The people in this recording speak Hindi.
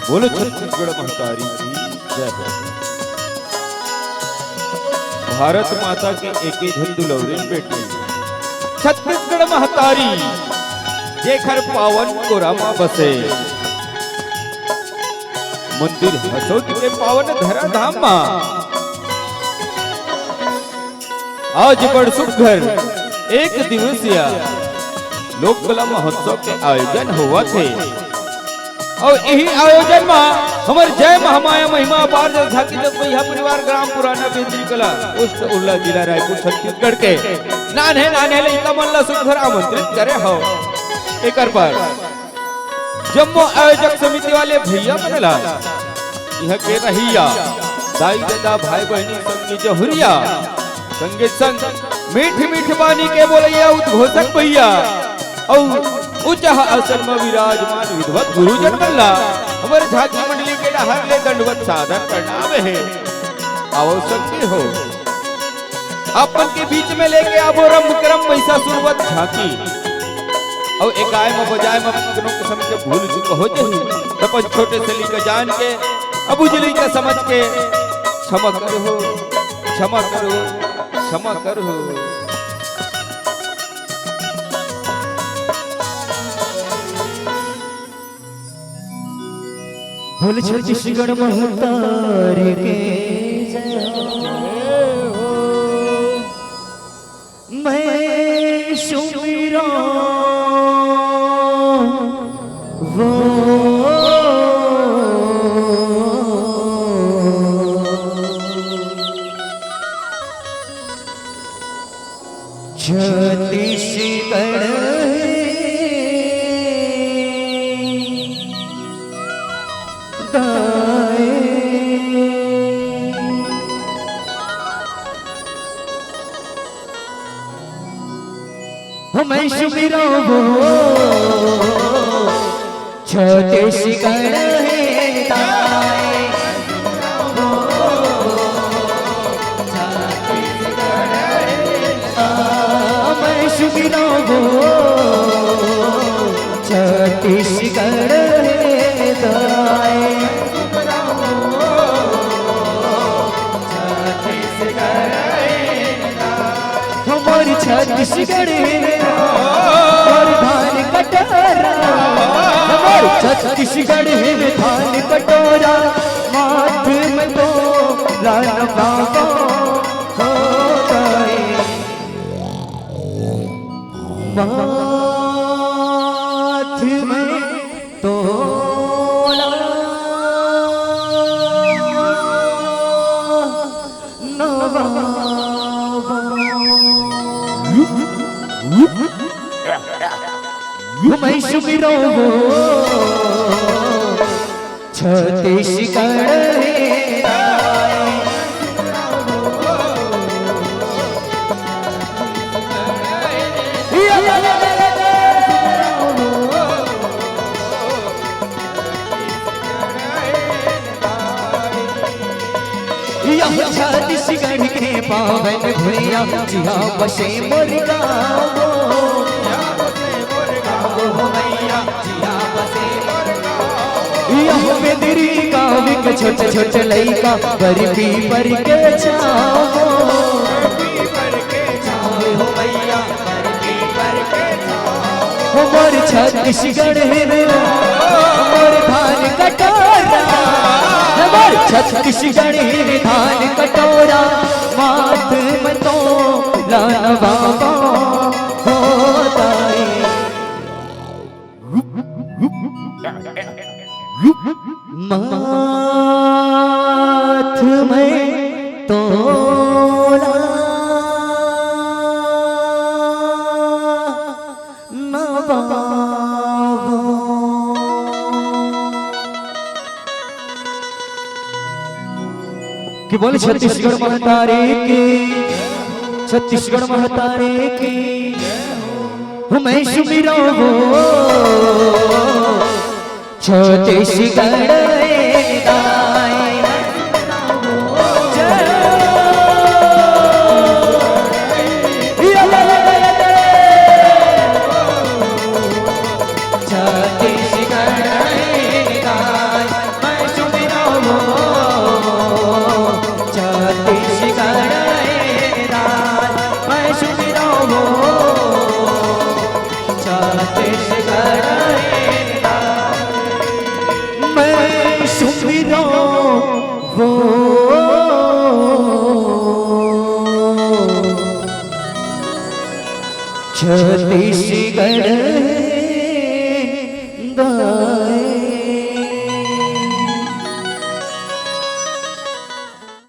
बोलो छत्तीसगढ़ महतारी की जय हो। भारत माता की एक ही धन दुलौरी बेटी छत्तीसगढ़ महतारी जेखर पावन कोरामा बसे मंदिर हसोद के पावन धरा धाम मा आज बड़ सुघर एक दिवसीय लोक कला महोत्सव के आयोजन हुआ थे और यही आयोजन में हमारे जय महामाया महिमा अपार झाकी जब भैया परिवार ग्राम पुराना बेंद्री कला पोस्ट उल्ला जिला रायपुर छत्तीसगढ़ के नाने नाने लइका मन ला सुघर आमंत्रित करे हो एकर पर जम्मू आयोजक समिति वाले भैया मनला यह के रहिया दाई दादा भाई बहनी संगी जहुरिया संगे संग मीठ मीठ बानी के बोलैया उद्घोषक भैया और उच्च आसन में विराजमान विद्वत गुरुजन मल्ला हमारे झांकी मंडली के हर ले दंडवत साधन प्रणाम है आवश्यक हो अपन के बीच में लेके आबो रम करम पैसा सुरवत झांकी और एकाय में बजाय में कितनों किस्म के भूल चुक हो जाही तब छोटे से लेकर जान के अबू जली का समझ के क्षमा करो क्षमा करो क्षमा करो। बोल छत्तीसगढ़ महतारी के जय हो। मैं सुमिरो वो छत्तीसगढ़ मैं सुमिरो वो छत्तीसगढ़ है दाए मैं सुमिरो वो छत्तीसगढ़ है दाए हमारी छत्तीसगढ़ और धान कटोरा हमारी छत्तीसगढ़ में धान कटोरा माथ में तो लाल बाबा हो गए माथ में तो मैं सुमिरो वो छत्तीसगढ़ है छत्तीसगढ़ के पावन भैया जिया बसे मोर गाँव बेदरी गाँव के छोटे छोटे लइका बरफी पर के छाओ मोर छत्तीसगढ़ है मोर धान कटोरा मोर छत्तीसगढ़ है धान कटोरा माथ में तो लाल बाबा होता है माथ में तो कि बोले छत्तीसगढ़ महतारी की छत्तीसगढ़ महतारी की मैं सुमिरो वो छत्तीसगढ़ छत्तीसगढ़ मैं सुमिरो वो छत्तीसगढ़